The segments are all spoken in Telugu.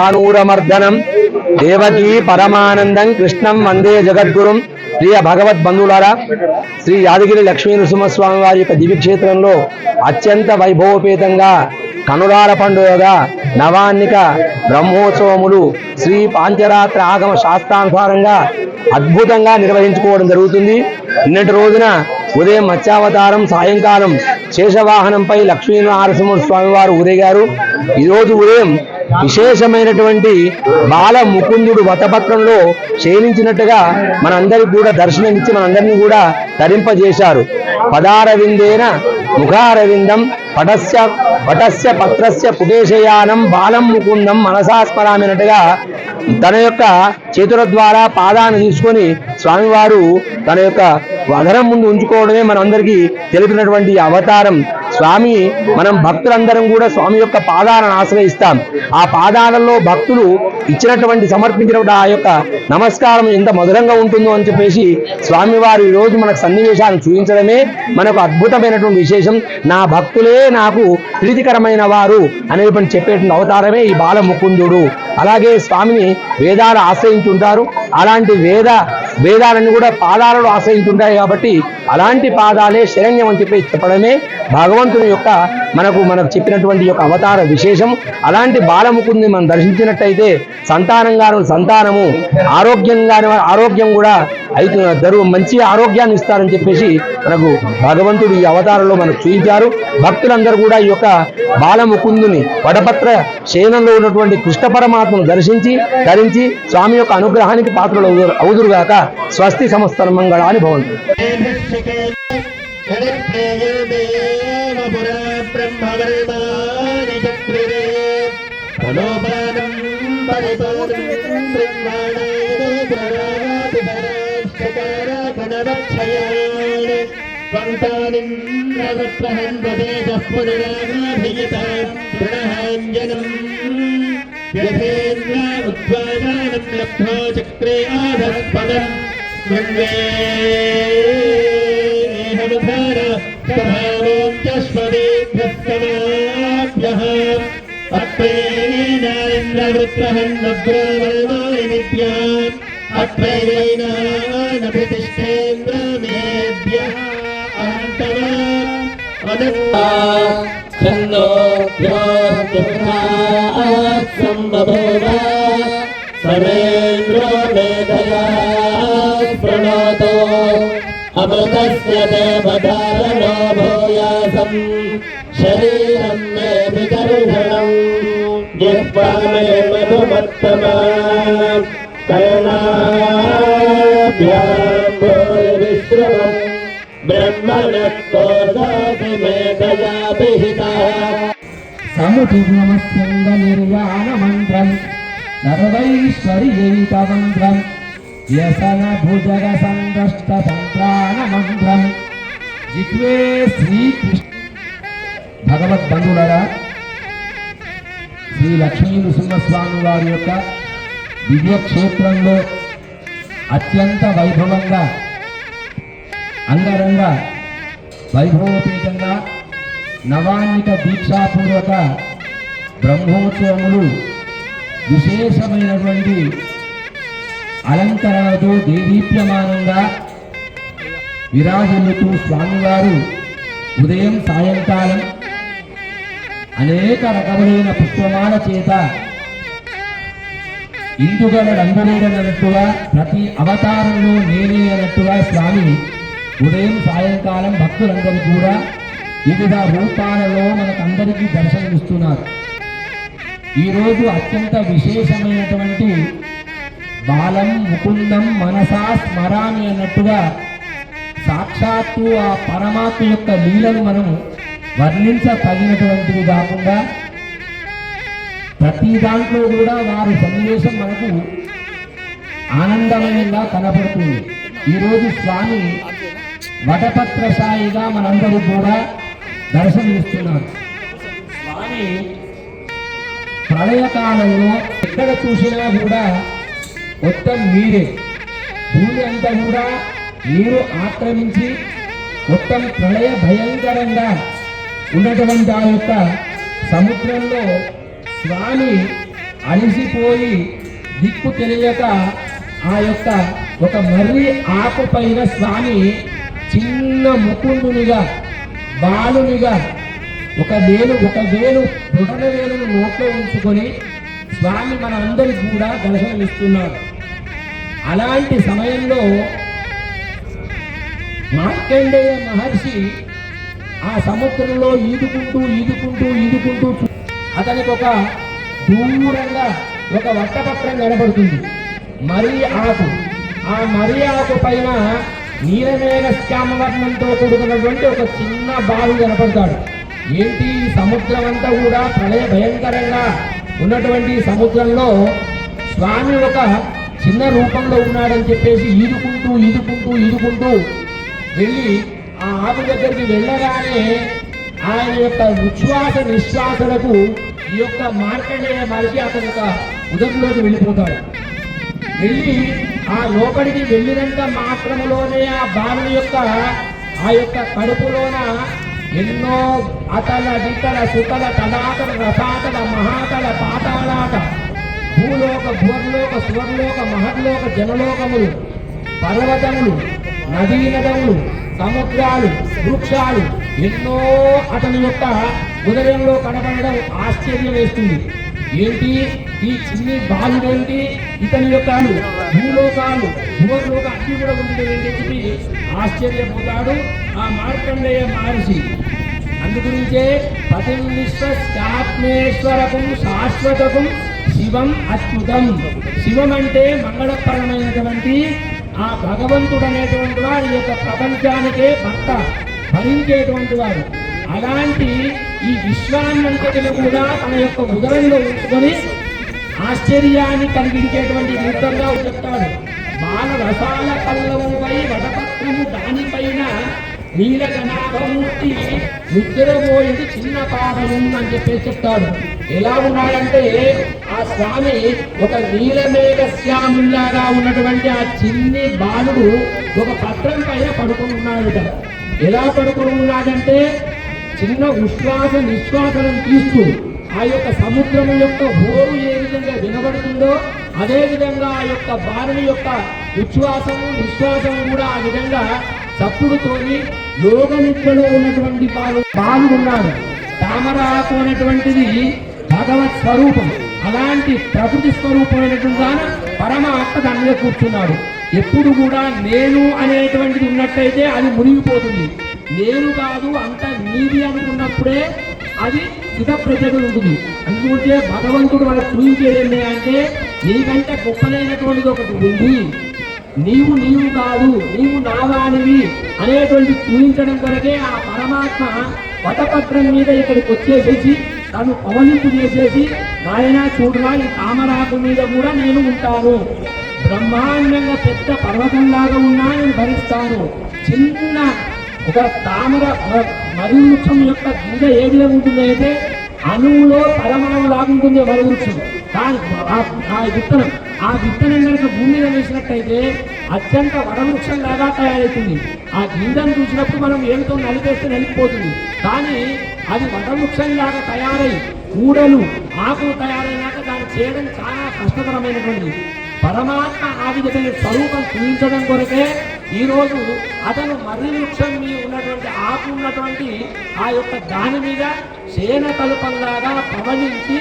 ఆనూరమర్దనం దేవకీ పరమానందం కృష్ణం వందే జగద్గురుం. ప్రియ భగవద్ బంధువులారా, శ్రీ యాదగిరి లక్ష్మీ నృసింహస్వామి వారి యొక్క దివ్యక్షేత్రంలో అత్యంత వైభవపేతంగా కనులార పండుగగా నవాన్నిక బ్రహ్మోత్సవములు శ్రీ పాంచరాత్ర ఆగమ శాస్త్రానుసారంగా అద్భుతంగా నిర్వహించుకోవడం జరుగుతుంది. నిన్నటి రోజున ఉదయం మత్స్యావతారం, సాయంకాలం శేషవాహనంపై లక్ష్మీ నరసింహ స్వామి వారు ఊరేగారు. ఈరోజు ఉదయం విశేషమైనటువంటి బాల ముకుందుడు వతపత్రంలో శయనించినట్టుగా మనందరికి కూడా దర్శనమిచ్చి మనందరినీ కూడా తరింపజేశారు. పదారవిందేన ముఖారవిందం పటస్య పత్రస్య పుటేశయానం బాలం ముకుందం మనసా స్మరామినట్టుగా తన యొక్క చేతుల ద్వారా పాదాన్ని తీసుకొని స్వామివారు తన యొక్క వదనం ముందు ఉంచుకోవడమే మనందరికీ తెలిపినటువంటి అవతారం. స్వామి మనం భక్తులందరం కూడా స్వామి యొక్క పాదాలను ఆశ్రయిస్తాం. ఆ పాదాలలో భక్తులు ఇచ్చినటువంటి సమర్పించినటువంటి ఆ యొక్క నమస్కారం ఎంత మధురంగా ఉంటుందో అని చెప్పేసి స్వామివారు ఈరోజు మనకు సన్నివేశాన్ని చూపించడమే మనకు అద్భుతమైనటువంటి విశేషం. నా భక్తులే నాకు ప్రీతికరమైన వారు అనేటువంటి చెప్పేటువంటి అవతారమే ఈ బాల ముకుందుడు. అలాగే స్వామిని వేదాలు ఆశ్రయించుంటారు. అలాంటి వేదాలన్నీ కూడా పాదాలలో ఆశ్రయించుంటాయి కాబట్టి అలాంటి పాదాలే శరణ్యం అని చెప్పి చెప్పడమే భగవంతుని యొక్క మనకు చెప్పినటువంటి యొక్క అవతార విశేషం. అలాంటి బాలముకుంది మనం దర్శించినట్టయితే సంతానము ఆరోగ్యం కూడా అయితే మంచి ఆరోగ్యాన్ని ఇస్తారని చెప్పేసి మనకు భగవంతుడు ఈ అవతారంలో మనకు చూపించారు. భక్తులందరూ కూడా ఈ యొక్క బాలముకుందుని వడపత్ర శయనంలో ఉన్నటువంటి కృష్ణ పరమాత్మను ధరించి స్వామి యొక్క అనుగ్రహానికి పాత్రలు అవుదురుగాక. స్వస్తి సమస్త మంగళాని భవంతు. చక్రే ఆధస్పదం సరేంద్రో మేధయా ప్రణోతో అమృతస్య దేవధారణో భూయాసం శరీరం మే వికర్షణం జిహ్వా మే మధుమత్తమా కర్ణాభ్యాం భూరిశ్రవం బ్రహ్మణః కోశాది మేధయా విహితః సముద్రమస్యంగ నిర్యాణ మంత్రం సర్వైశ్వర్యైకమంత్రం వ్యసన భుజగ సందష్ట సంత్రాణ మంత్రం జిహ్వే శ్రీకృష్ణ. భగవద్ బంధువులారా, శ్రీ లక్ష్మీ నృసింహస్వామి వారి యొక్క దివ్యక్షేత్రంలో అత్యంత వైభవంగా అంగరంగ వైభవోపేతంగా నవాన్నిక దీక్షాపూర్వక బ్రహ్మోత్సవములు విశేషమైనటువంటి అలంకరణతో దేదీప్యమానంగా విరాజిల్లుతూ స్వామివారు ఉదయం సాయంకాలం అనేక రకములైన పుష్పమాల చేత ఇందుగల రంగులేడనట్టుగా ప్రతి అవతారంలో నేనే అన్నట్టుగా స్వామి ఉదయం సాయంకాలం భక్తులందరూ కూడా వివిధ రూపాలలో మనకందరికీ దర్శనమిస్తున్నారు. ఈరోజు అత్యంత విశేషమైనటువంటి బాలం ముకుందం మనసా స్మరామి అన్నట్టుగా సాక్షాత్తు ఆ పరమాత్మ యొక్క లీలను మనం వర్ణించతగినటువంటివి కాకుండా ప్రతి దాంట్లో కూడా వారి సన్నివేశం మనకు ఆనందమయంగా కనపడుతుంది. ఈరోజు స్వామి వటపత్రశాయిగా మనందరూ కూడా దర్శనమిస్తున్నారు. స్వామి ప్రళయకాలంలో ఎక్కడ చూసినా కూడా మొత్తం నీరే, భూమి అంతా కూడా నీరు ఆక్రమించి మొత్తం ప్రళయ భయంకరంగా ఉన్నటువంటి ఆ యొక్క సముద్రంలో స్వామి అలిసిపోయి దిక్కు తెలియక ఆ యొక్క ఒక మర్రి ఆకు పైన స్వామి చిన్న ముకుండునిగా బాలునిగా ఒక వేలు బుడన వేలును నోట్లో ఉంచుకొని స్వామి మనందరికి కూడా దర్శనమిస్తున్నారు. అలాంటి సమయంలో మార్కండేయ మహర్షి ఆ సముద్రంలో ఈదుకుంటూ అతనికి ఒక దూరంగా ఒక వట్టపత్రం కనబడుతుంది, మర్రి ఆకు. ఆ మర్రి ఆకు పైన నీలమేఘ శ్యామవర్ణంతో కూడుకున్నటువంటి ఒక చిన్న బావి కనపడతాడు. ఏంటి సముద్రం అంతా కూడా ప్రళయ భయంకరంగా ఉన్నటువంటి సముద్రంలో స్వామి ఒక చిన్న రూపంలో ఉన్నాడని చెప్పేసి ఈదుకుంటూ వెళ్ళి ఆ ఆకు దగ్గరికి వెళ్ళగానే ఆయన యొక్క ఉచ్ఛ్వాస నిశ్వాసలకు ఈ యొక్క మార్కండేయ మహర్షి అతని యొక్క ఉదయంలోకి వెళ్ళిపోతాడు. వెళ్ళి ఆ లోపలికి వెళ్ళినంత మాత్రములోనే ఆ బాలుని యొక్క ఆ యొక్క కడుపులోన ఎన్నో అతల దితల సుతల తడాతల రసాతల మహాతల పాతాళాట భూలోక భూర్లోక స్వర్లోక మహర్లోక జనలోకములు పర్వతములు నదీనదములు సముద్రాలు వృక్షాలు ఎన్నో అతని యొక్క ఉదయంలో కనబడడం ఆశ్చర్యం వేస్తుంది. ఏంటి ఈ చిన్ని బాలుడేంటి, ఇతని యొక్క భూలోకాలు భూలోక అన్ని కూడా ఉండడం ఏంటి ఆశ్చర్యపోతాడు ఆ మార్కండేయ మహర్షి. అందుగురించే పతిం విశ్వస్యాత్మేశ్వరకం శాశ్వతకం శివం అచ్యుతం. శివం అంటే మంగళపరమైనటువంటి ఆ భగవంతుడు అనేటువంటి వాడు యొక్క ప్రపంచానికే భర్త భరించేటువంటి వాడు. అలాంటి ఈ విశ్వాన్నంతటిని కూడా తన యొక్క ఉదరంలో ఉంచుకొని ఆశ్చర్యాన్ని కలిగించేటువంటి నృత్యంగా చెప్తాడు. బాల రసాల పల్లవంపై వటపత్రము దానిపైన నీల గణాభమూర్తి నిద్రపోయింది చిన్న పాదము అని చెప్పేసి చెప్తాడు. ఎలా ఉన్నాడంటే ఆ స్వామి ఒక నీలమేఘ శ్యాముల్లాగా ఉన్నటువంటి ఆ చిన్ని బాలుడు ఒక పత్రం పైన పడుకుని ఉన్నాడుట. ఎలా పడుకుని ఉన్నాడంటే చిన్న ఉశ్వాస నిశ్వాసనం తీస్తూ ఆ యొక్క సముద్రం యొక్క హోరు ఏ విధంగా వినబడుతుందో అదే విధంగా ఆ యొక్క బాలుని యొక్క ఉచ్ఛ్వాసము నిశ్వాసము కూడా ఆ విధంగా చప్పుడుతోని యోగ నిద్రలో ఉన్నటువంటి బాలు ఉన్నాడు. తామరాకు అనేటువంటిది భగవత్ స్వరూపం. అలాంటి ప్రకృతి స్వరూపమైనటువంటి దాని పరమాత్మ దాని మీద కూర్చున్నాడు. ఎప్పుడు కూడా నేను అనేటువంటిది ఉన్నట్టయితే అది మునిగిపోతుంది. నేను కాదు అంత నీది అనుకున్నప్పుడే అది స్థితప్రజ్ఞగా ఉంటుంది. అందుకుంటే భగవంతుడు మనకు చూపించేది అంటే నీకంటే గొప్పనైనటువంటిది ఒకటి ఉంది, నీవు కాదు, నీవు నావానివి అనేటువంటి చూపించడం కొరకే ఆ పరమాత్మ వటపత్రం మీద ఇక్కడికి వచ్చేసేసి తను పవనింపు చేసేసి నాయన చూడరా ఈ తామరాకు మీద కూడా నేను ఉంటాను, బ్రహ్మాండంగా పెద్ద పర్వతంలాగా ఉన్నా నేను భరిస్తాను. చిన్న ఒక తామర మర్రి వృక్షం యొక్క గింజ ఏ విధంగా ఉంటుంది అయితే అణువులో పరమాణు లాగుంటుంది మర్రి వృక్షం. కానీ ఆ విత్తనం కనుక భూమి మీద వేసినట్టయితే అత్యంత వరవృక్షం లాగా తయారవుతుంది. ఆ గింజను చూసినప్పుడు మనం ఏమితో నలిపేస్తే నలిపిపోతుంది. కానీ అది వరవృక్షం లాగా తయారై కూడలు ఆకులు తయారైనాక దాన్ని చేయడం చాలా కష్టతరమైనటువంటిది. పరమాత్మ ఆ విధమైన స్వరూపం చూపించడం కొరకే ఈరోజు అతను మర్రి వృక్షం మీద ఉన్నటువంటి ఆకు ఉన్నటువంటి ఆ యొక్క దాని మీద శయన కల్పంలాగా పవనించి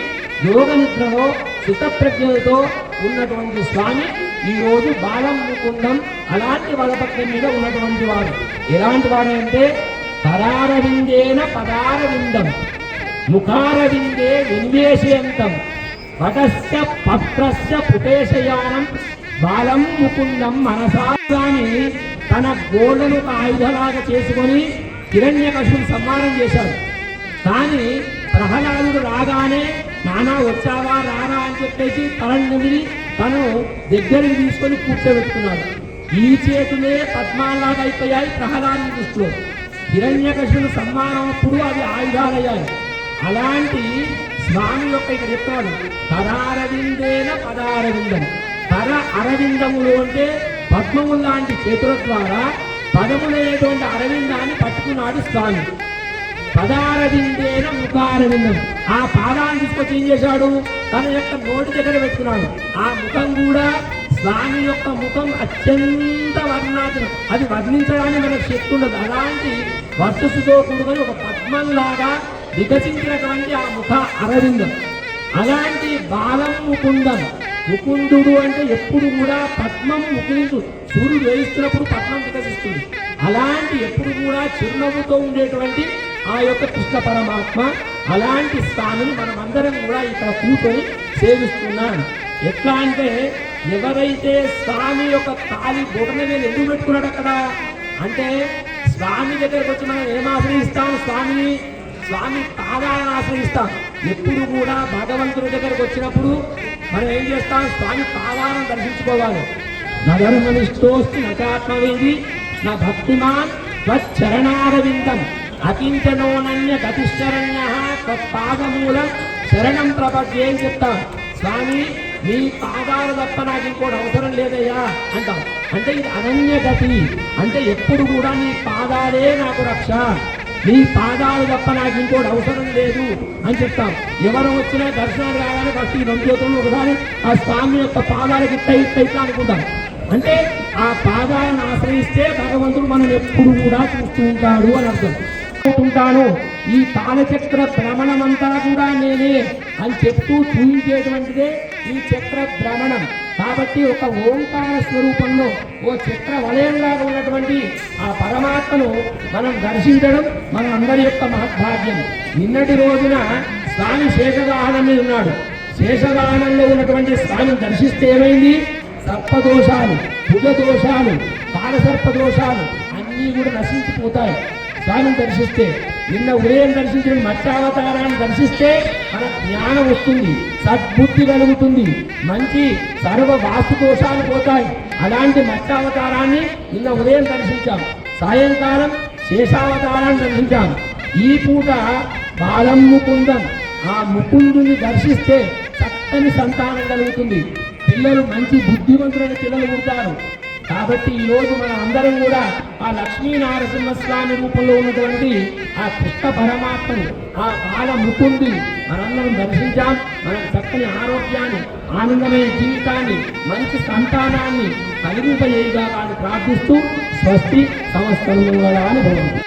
యోగ నిద్రలో స్థితప్రజ్ఞలతో ఉన్నటువంటి స్వామి ఈరోజు బాలం ముకుందం అలాంటి వలపత్రం మీద ఉన్నటువంటి వాడు. ఎలాంటి వాడు అంటే కరారవిందేన పదారవిందం ముఖారవిందే విన్వేషయంతం వటస్య పత్రస్య పుటేశయానం బాలం ముకుందం మనసా. స్వామి తన గోళ్లను ఒక ఆయుధలాగా చేసుకొని హిరణ్యకశిపుని సంహారం చేశాడు. కానీ ప్రహ్లాదుడు రాగానే నానా వచ్చావా రారా అని చెప్పేసి తలని తను దగ్గరికి తీసుకొని కూర్చోబెట్టుకున్నాడు. ఈ చేతులే పద్మాలాగా అయిపోయాయి ప్రహ్లాదుని దృష్టిలో. హిరణ్యకశిపుని సంహారం అప్పుడు అవి ఆయుధాలయ్యాయి. అలాంటి స్వామి యొక్క ఇక్కడ చెప్తాడు కరారవిందేన పదారవిందం. కర అరవిందములు అంటే పద్మములు లాంటి చేతుల ద్వారా పదములైనటువంటి అరవిందాన్ని పట్టుకున్నాడు స్వామి. పదారవిందేన ముఖారవిందం. ఆ పాదాన్ని తీసుకొచ్చి ఏం చేశాడు, తన యొక్క నోటి దగ్గర పెట్టుకున్నాడు. ఆ ముఖం కూడా స్వామి యొక్క ముఖం అత్యంత వర్ణాతనం, అది వర్ణించడానికి మనకు శక్తి ఉండదు. అలాంటి వర్చస్సుతో కూడుకొని ఒక పద్మంలాగా వికసించినటువంటి ఆ ముఖ అరవిందం. అలాంటి బాలం ముకుందం. ముకుందుడు అంటే ఎప్పుడు కూడా పద్మం ముకులించు, సూర్యుడు వేయిస్తున్నప్పుడు పద్మం వికసిస్తుంది. అలాంటి ఎప్పుడు కూడా చిరునవ్వుతో ఉండేటువంటి ఆ యొక్క కృష్ణ పరమాత్మ, అలాంటి స్వామిని మనమందరం కూడా ఇక్కడ కూర్చొని సేవిస్తున్నాం. ఎట్లా అంటే ఎవరైతే స్వామి యొక్క తాలి బొటన మీద ఎందుకు పెట్టుకున్నాడు అక్కడ అంటే, స్వామి దగ్గరకు వచ్చి మనం ఏం ఆశ్రయిస్తాం, స్వామి పాదాలను ఆశ్రయిస్తాం. ఎప్పుడు కూడా భగవంతుడి దగ్గరకు వచ్చినప్పుడు మనం ఏం చేస్తాం, స్వామి పాదాలను దర్శించుకోవాలి. నగరమనిష్టోస్తి నచాత్మవేది నా భక్తిమాన్ త్వచ్చరణారవిందం అకించనోనన్య గతిశరణ్య తత్పాదమూలం శరణం ప్రపద్యే అని చెప్తాం. స్వామి మీ పాదాలు తప్ప నాకు ఇంకోటి అవసరం లేదయ్యా అంటాం. అంటే ఇది అనన్యగతి, అంటే ఎప్పుడు కూడా నీ పాదాలే నాకు రక్ష, నీ పాదాలు తప్ప నాకు ఇంకోటి అవసరం లేదు అని చెప్తాం. ఎవరు వచ్చినా దర్శనాలు రాగానే ఫస్ట్ ఈ 2 చేతులు ఒకసారి ఆ స్వామి యొక్క పాదాలకు ఇట్లా అనుకుంటాం. అంటే ఆ పాదాలను ఆశ్రయిస్తే భగవంతుడు మనం ఎప్పుడు కూడా చూస్తూ ఉంటాడు అని అర్థం. ఉంటాను ఈ కాలచక్ర భ్రమణమంతా కూడా నేనే అని చెప్తూ చూపించేటువంటిదే ఈ చక్ర భ్రమణం. కాబట్టి ఒక ఓంకార స్వరూపంలో ఓ చక్ర వలయంలాగా ఉన్నటువంటి ఆ పరమాత్మను మనం దర్శించడం మన అందరి యొక్క మహద్భాగ్యం. నిన్నటి రోజున స్వామి శేషవాహనం మీద ఉన్నాడు. శేషవాహనంలో ఉన్నటువంటి స్వామిని దర్శిస్తే ఏమైంది, సర్పదోషాలు, భుజదోషాలు, కాలసర్పదోషాలు అన్నీ కూడా నశించిపోతాయి స్వామిని దర్శిస్తే. నిన్న ఉదయం దర్శించిన మత్స్యావతారాన్ని దర్శిస్తే మన జ్ఞానం వస్తుంది, సద్బుద్ధి కలుగుతుంది, మంచి సర్వ వాస్తు దోషాలు పోతాయి. అలాంటి మత్స్యావతారాన్ని నిన్న ఉదయం దర్శించాం, సాయంకాలం శేషావతారాన్ని దర్శించాం. ఈ పూట బాలం ముకుందం, ఆ ముకుందుని దర్శిస్తే చక్కని సంతానం కలుగుతుంది, పిల్లలు మంచి బుద్ధివంతులైన పిల్లలు పుడతారు. కాబట్టి ఈరోజు మనం అందరం కూడా ఆ లక్ష్మీ నరసింహస్వామి రూపంలో ఉన్నటువంటి ఆ కృష్ణ పరమాత్మని, ఆ బాల ముకుంది మనందరం దర్శించాం. మనకు చక్కని ఆరోగ్యాన్ని, ఆనందమైన జీవితాన్ని, మంచి సంతానాన్ని కలిగింపజేయగా అని ప్రార్థిస్తూ స్వస్తి సమస్తంగా అని భగవంతుడు.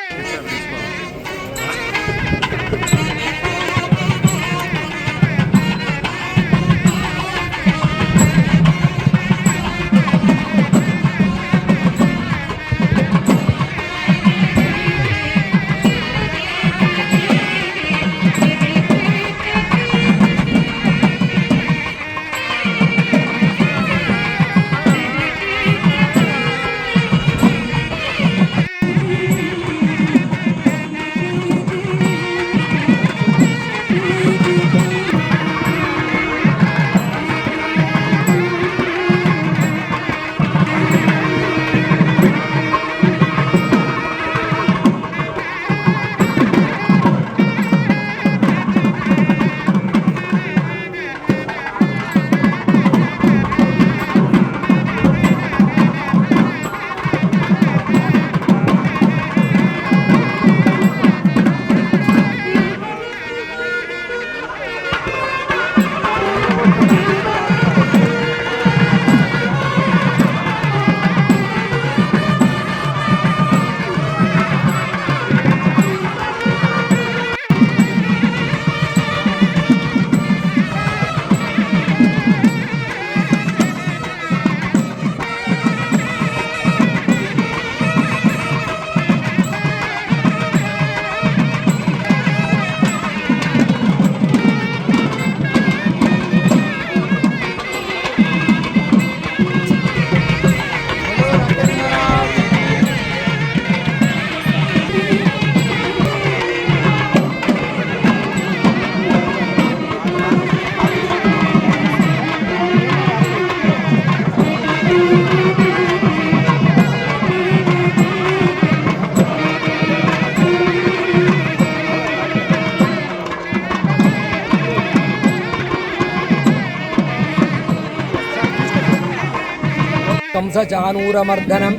కంసచానూరమర్దనం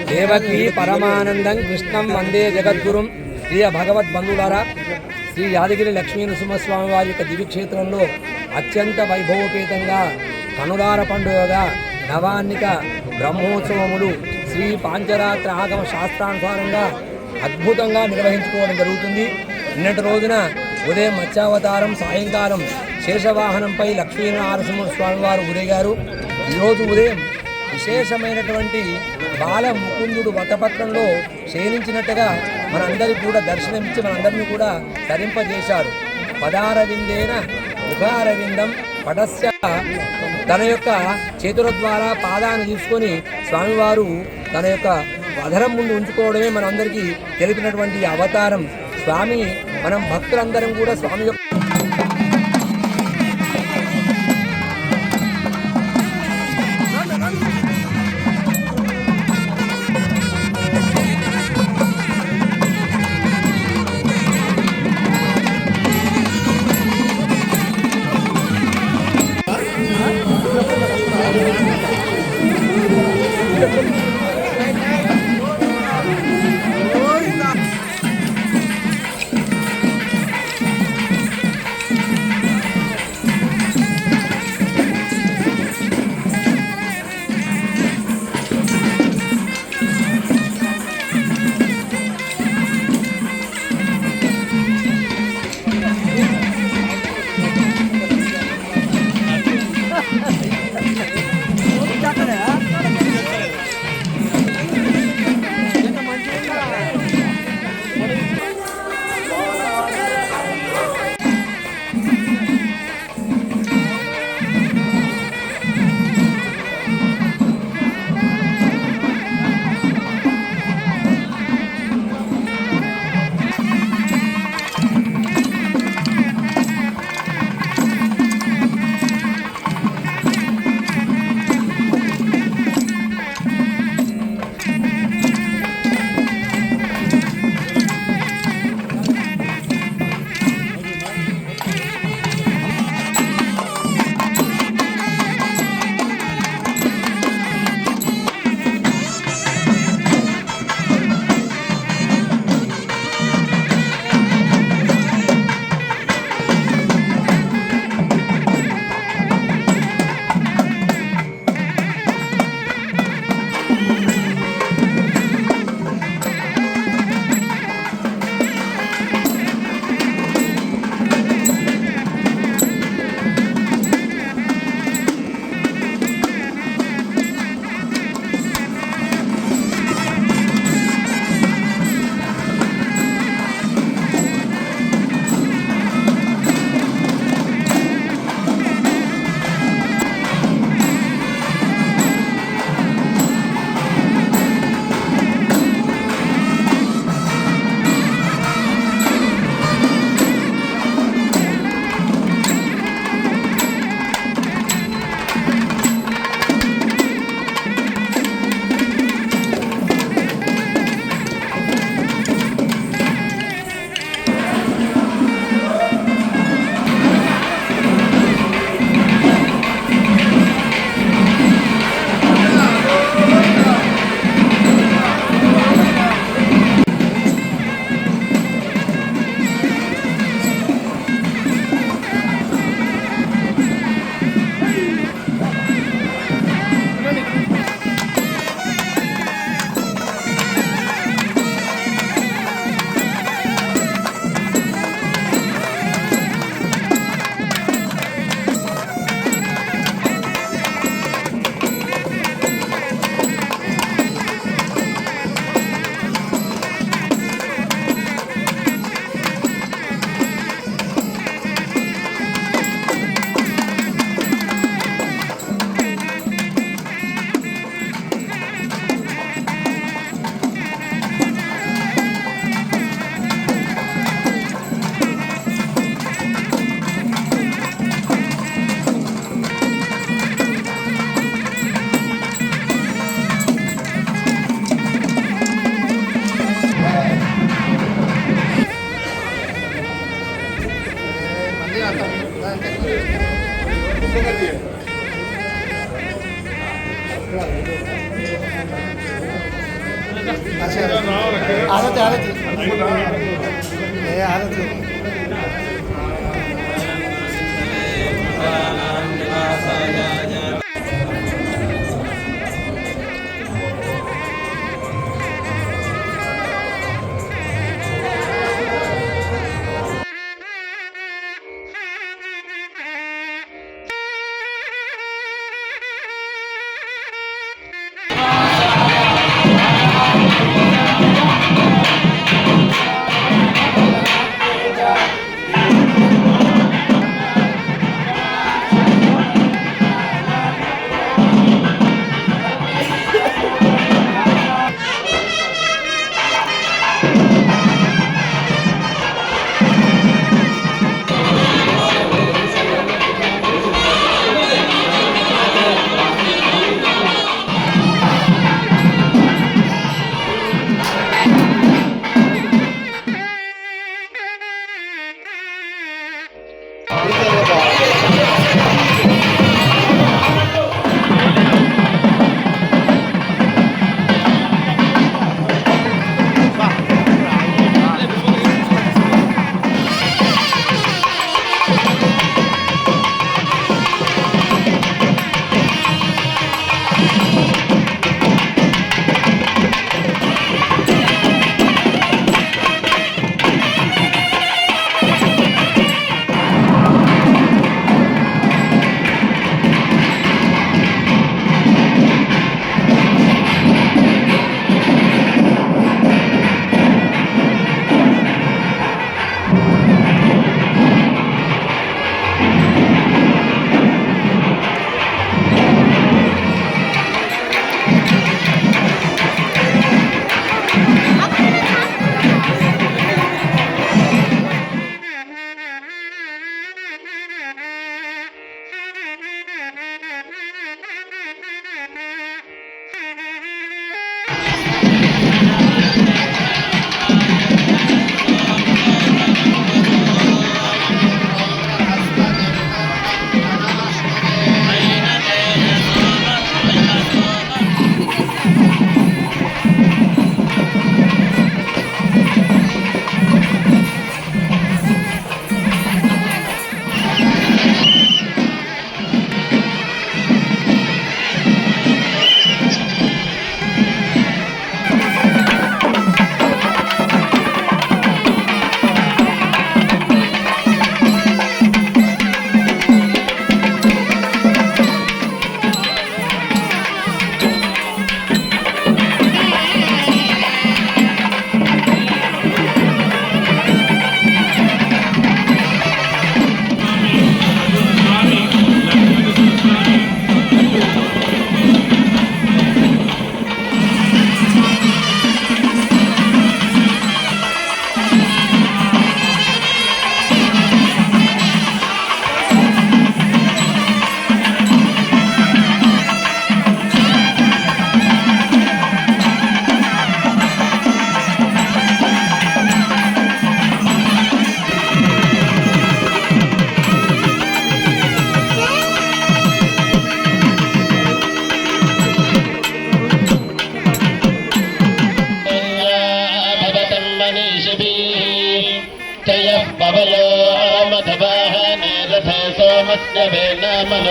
దేవకీ పరమానందం కృష్ణం వందే జగద్గురుం ప్రియ భగవద్ బంధువులారా, శ్రీ యాదగిరి లక్ష్మీ నృసింహస్వామి వారి యొక్క దివ్యక్షేత్రంలో అత్యంత వైభవపేతంగా కనులార పండుగగా నవాన్నిక బ్రహ్మోత్సవములు శ్రీ పాంచరాత్ర ఆగమ శాస్త్రానుసారంగా అద్భుతంగా నిర్వహించుకోవడం జరుగుతుంది. నిన్నటి రోజున ఉదయం మత్స్యావతారం, సాయంకాలం శేషవాహనంపై లక్ష్మీనరసింహస్వామి వారు ఊరేగారు. ఈరోజు ఉదయం విశేషమైనటువంటి బాల ముకుందుడు వటపత్రంలో శయనించినట్టుగా మనందరికీ కూడా దర్శనమిచ్చి మనందరినీ కూడా ధరింపజేశారు. పదారవిందేన ముఖారవిందం పటస్య, తన యొక్క చేతుల ద్వారా పాదాన్ని తీసుకొని స్వామివారు తన యొక్క అధరం ముందు ఉంచుకోవడమే మనందరికీ తెలిపినటువంటి అవతారం స్వామి. మనం భక్తులందరం కూడా స్వామి యొక్క आधा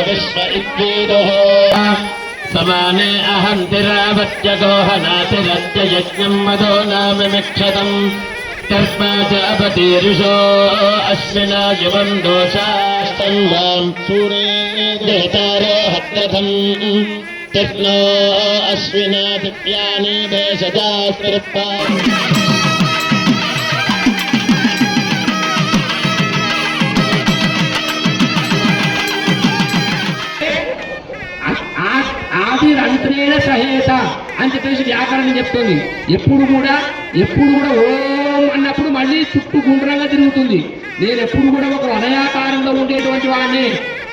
विश्व इद्वीदुः समाने अहन्तिरावत्यगोहनातिरत्य यज्ञम् मदो नाम मिक्षतम् तस्माचापतीरुषो अश्विना युवम् दोषास्तन्वाम् सूरे देतारो हत्रथम् तिष्णो अश्विना दिव्यानि देशजास्कृत्वा ఆదిరంత్రేణ సహేత అని చెప్పేసి వ్యాకరణం చెప్తుంది. ఎప్పుడు కూడా ఓం అన్నప్పుడు మళ్ళీ చుట్టూ గుండ్రంగా తిరుగుతుంది. నేను ఎప్పుడు కూడా ఒక వలయాకారంలో ఉండేటువంటి వాడిని